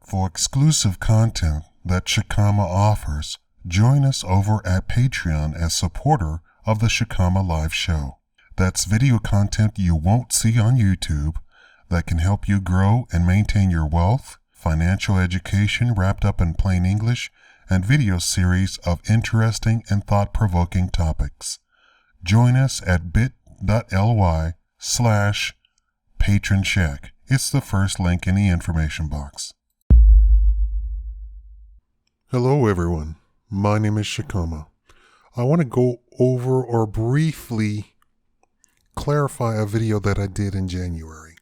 For exclusive content that Shakaama offers, join us over at Patreon as supporter of the Shakaama Live Show. That's video content you won't see on YouTube that can help you grow and maintain your wealth, financial education wrapped up in plain English, and video series of interesting and thought-provoking topics. Join us at bit.ly/PatronShack. It's the first link in the information box. Hello everyone, my name is Shakaama. I want to go over or briefly clarify a video that I did in January.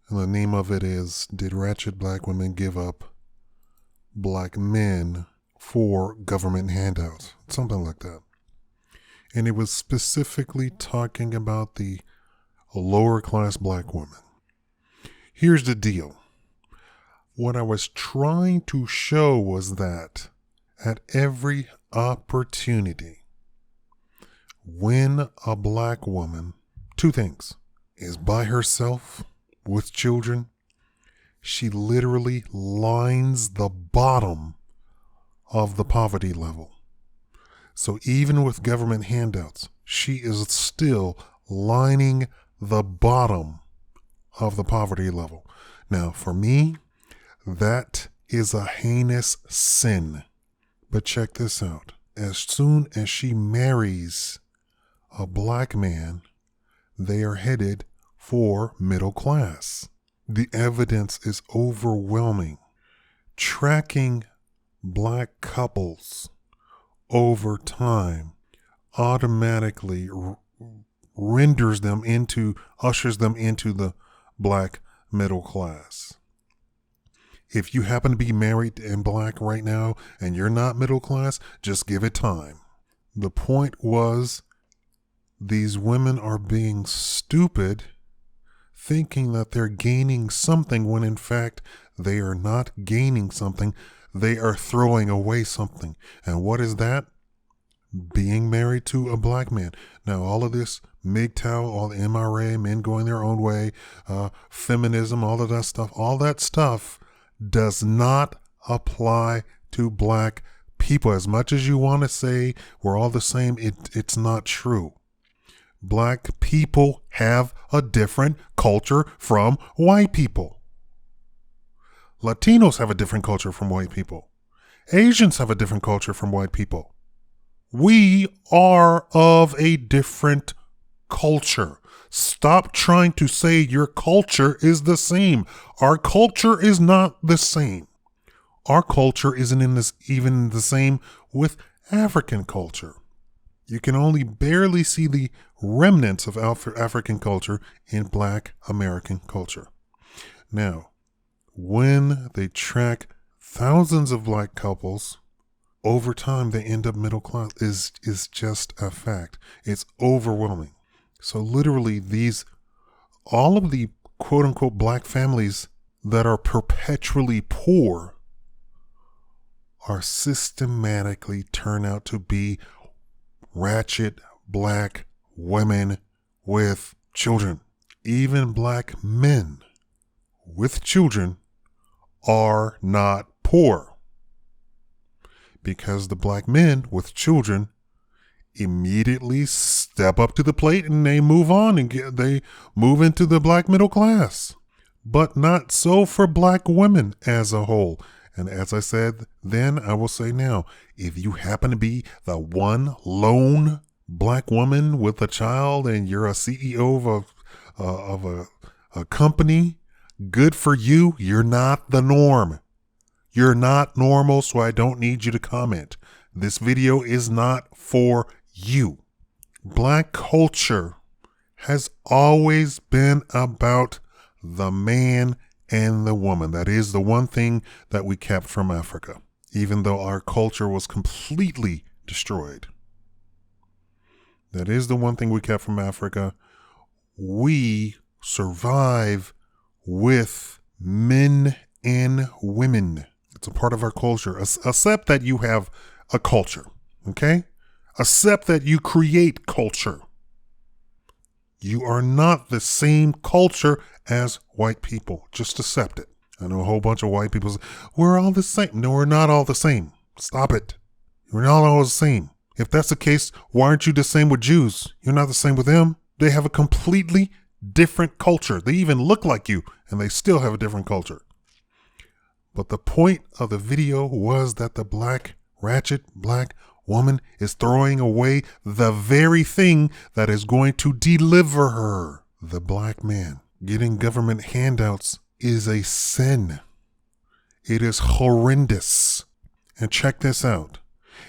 And the name of it is, Did Ratchet Black Women Give Up Black Men for Government Handouts? Something like that. And it was specifically talking about the lower class black woman. Here's the deal. What I was trying to show was that at every opportunity, when a black woman, two things, is by herself with children, she literally lines the bottom of the poverty level. So even with government handouts, she is still lining the bottom of the poverty level. Now, for me, that is a heinous sin. But check this out. As soon as she marries a black man, they are headed for middle class. The evidence is overwhelming. Tracking black couples over time automatically ushers them into the black middle class. If you happen to be married and black right now and you're not middle class, just give it time. The point was, these women are being stupid, thinking that they're gaining something when in fact they are not gaining something. They are throwing away something. And what is that? Being married to a black man. Now, all of this MGTOW, all the MRA, men going their own way, feminism, all that stuff does not apply to black people. As much as you want to say we're all the same, it's not true. Black people have a different culture from white people. Latinos have a different culture from white people. Asians have a different culture from white people. We are of a different culture. Stop trying to say your culture is the same. Our culture is not the same. Our culture isn't even the same with African culture. You can only barely see the remnants of African culture in black American culture. Now, when they track thousands of black couples, over time they end up middle class is just a fact. It's overwhelming. So literally all of the quote unquote black families that are perpetually poor are systematically turn out to be ratchet black women with children. Even black men with children are not poor, because the black men with children immediately step up to the plate and they move on and they move into the black middle class. But not so for black women as a whole. And as I said then, I will say now, if you happen to be the one lone black woman with a child and you're a CEO of a company, good for you. You're not the norm. You're not normal, so I don't need you to comment. This video is not for you. Black culture has always been about the man and the woman. That is the one thing that we kept from Africa, even though our culture was completely destroyed. That is the one thing we kept from Africa. We survive with men and women. It's a part of our culture. Accept that you have a culture, okay? Accept that you create culture. You are not the same culture as white people. Just accept it. I know a whole bunch of white people say, we're all the same. No, we're not all the same. Stop it. We're not all the same. If that's the case, why aren't you the same with Jews? You're not the same with them. They have a completely different culture. They even look like you, and they still have a different culture. But the point of the video was that the Ratchet black woman is throwing away the very thing that is going to deliver her, the black man. Getting government handouts is a sin. It is horrendous. And check this out.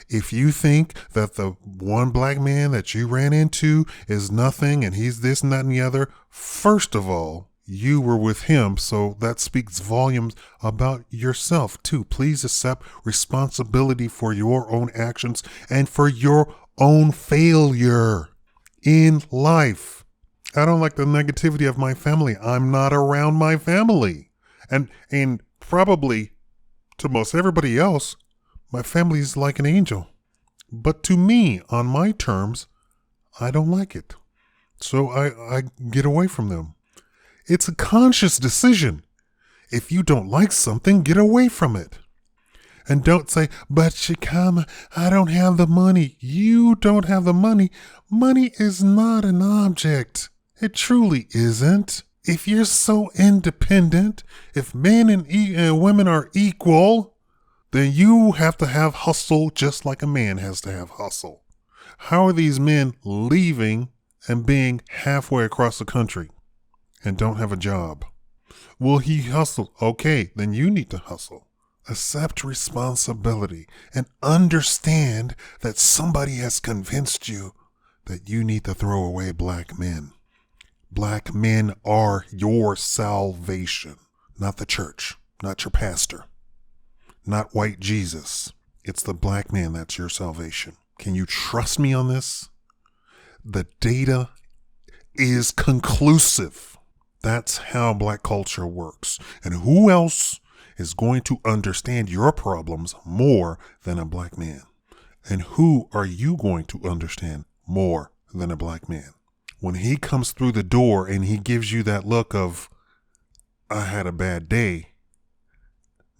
If you think that the one black man that you ran into is nothing and he's this and that and the other, first of all, you were with him, so that speaks volumes about yourself too. Please accept responsibility for your own actions and for your own failure in life. I don't like the negativity of my family. I'm not around my family. And probably to most everybody else, my family is like an angel. But to me, on my terms, I don't like it. So I get away from them. It's a conscious decision. If you don't like something, get away from it. And don't say, but Shakaama, I don't have the money. You don't have the money. Money is not an object. It truly isn't. If you're so independent, if men and women are equal, then you have to have hustle just like a man has to have hustle. How are these men leaving and being halfway across the country and don't have a job? Well, he hustled. Okay, then you need to hustle. Accept responsibility and understand that somebody has convinced you that you need to throw away black men. Black men are your salvation, not the church, not your pastor, not white Jesus. It's the black man that's your salvation. Can you trust me on this? The data is conclusive. That's how black culture works. And who else is going to understand your problems more than a black man? And who are you going to understand more than a black man? When he comes through the door and he gives you that look of, I had a bad day.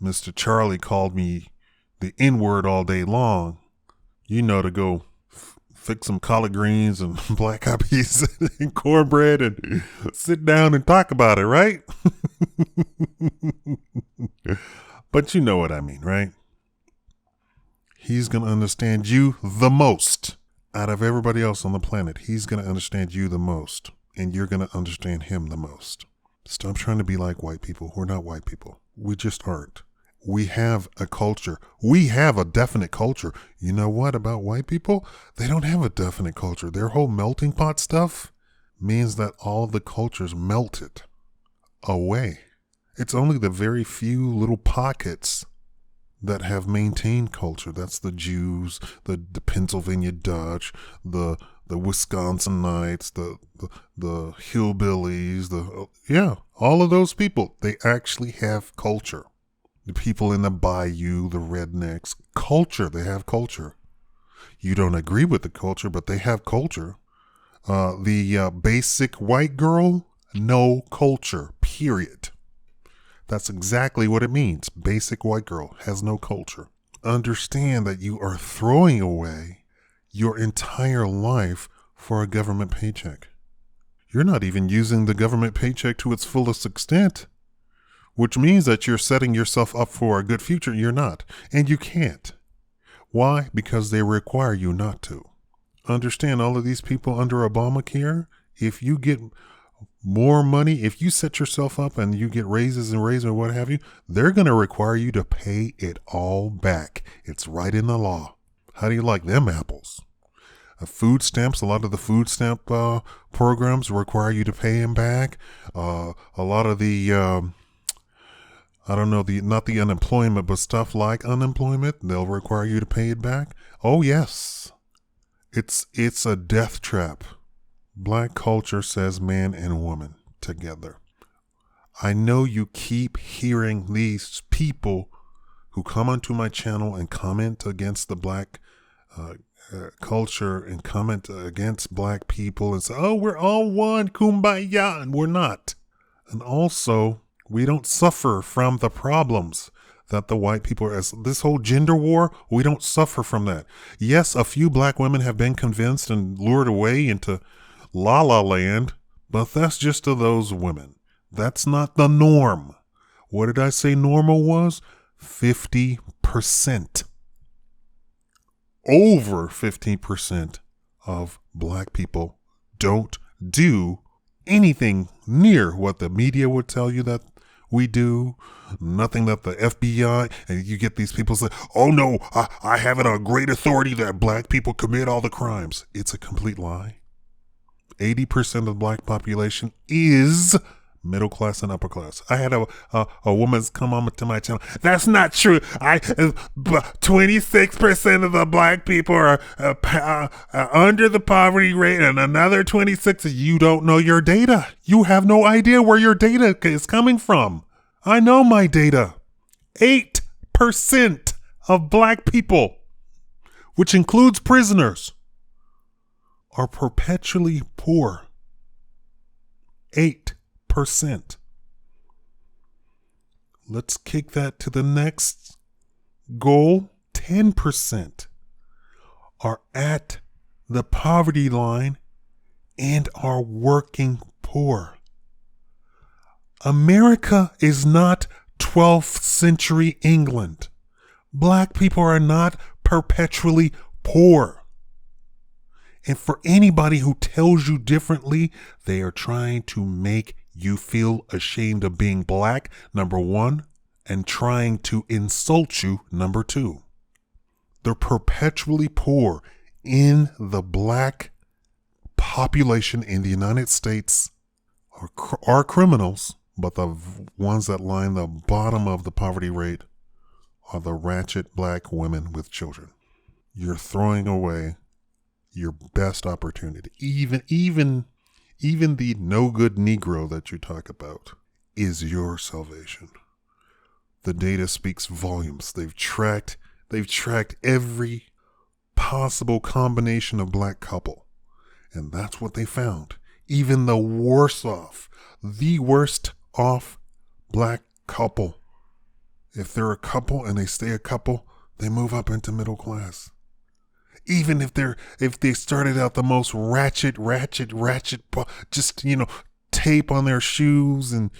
Mr. Charlie called me the N-word all day long. You know, to go fix some collard greens and black eyed peas and cornbread and sit down and talk about it, right? But you know what I mean, right? He's going to understand you the most. Out of everybody else on the planet, he's going to understand you the most, and you're going to understand him the most. Stop trying to be like white people. We're not white people. We just aren't. We have a culture. We have a definite culture. You know what about white people? They don't have a definite culture. Their whole melting pot stuff means that all the cultures melted away. It's only the very few little pockets that have maintained culture. That's the Jews, the Pennsylvania Dutch, the Wisconsinites, the hillbillies, all of those people. They actually have culture. The people in the bayou, the rednecks, culture. They have culture. You don't agree with the culture, but they have culture. The basic white girl, no culture, period. That's exactly what it means. Basic white girl has no culture. Understand that you are throwing away your entire life for a government paycheck. You're not even using the government paycheck to its fullest extent, which means that you're setting yourself up for a good future. You're not, and you can't. Why? Because they require you not to. Understand, all of these people under Obamacare, if you get more money, if you set yourself up and you get raises and what have you, they're going to require you to pay it all back. It's right in the law. How do you like them apples? Food stamps, a lot of the food stamp programs require you to pay them back. A lot of the, not the unemployment, but stuff like unemployment, they'll require you to pay it back. Oh, yes. It's a death trap. Black culture says man and woman together. I know you keep hearing these people who come onto my channel and comment against the black culture and comment against black people and say, oh, we're all one, kumbaya, and we're not. And also, We don't suffer from the problems that the white people are. This whole gender war, we don't suffer from that. Yes, a few black women have been convinced and lured away into la la land, but that's just to those women. That's not the norm. What did I say normal was? 50%. Over 50% of black people don't do anything near what the media would tell you that we do. Nothing that the FBI, and you get these people say, oh no, I have it on great authority that black people commit all the crimes. It's a complete lie. 80% of the black population is middle class and upper class. I had a woman come on to my channel. That's not true. 26% of the black people are under the poverty rate, and another 26. You don't know your data. You have no idea where your data is coming from. I know my data. 8% of black people, which includes prisoners, are perpetually poor. 8%. Let's kick that to the next goal. 10% are at the poverty line and are working poor. America is not 12th century England. Black people are not perpetually poor. And for anybody who tells you differently, they are trying to make you feel ashamed of being black, number one, and trying to insult you, number two. They're perpetually poor in the black population in the United States are criminals, but the ones that line the bottom of the poverty rate are the ratchet black women with children. You're throwing away your best opportunity. Even the no good Negro that you talk about is your salvation. The data speaks volumes. They've tracked every possible combination of black couple, and that's what they found. Even the worst off black couple, if they're a couple and they stay a couple, they move up into middle class. Even if they started out the most ratchet, just, tape on their shoes and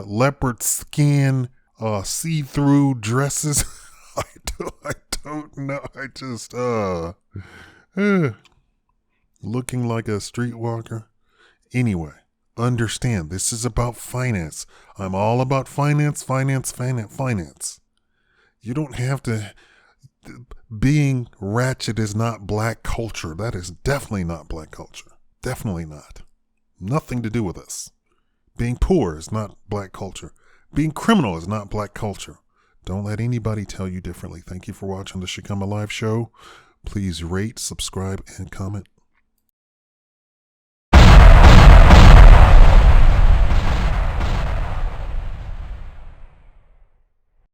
leopard skin, see-through dresses. I don't know. I just, looking like a streetwalker. Anyway, understand this is about finance. I'm all about finance. You don't have to. Being ratchet is not black culture. That is definitely not black culture. Definitely not. Nothing to do with us. Being poor is not black culture. Being criminal is not black culture. Don't let anybody tell you differently. Thank you for watching the Shakaama Live Show. Please rate, subscribe, and comment.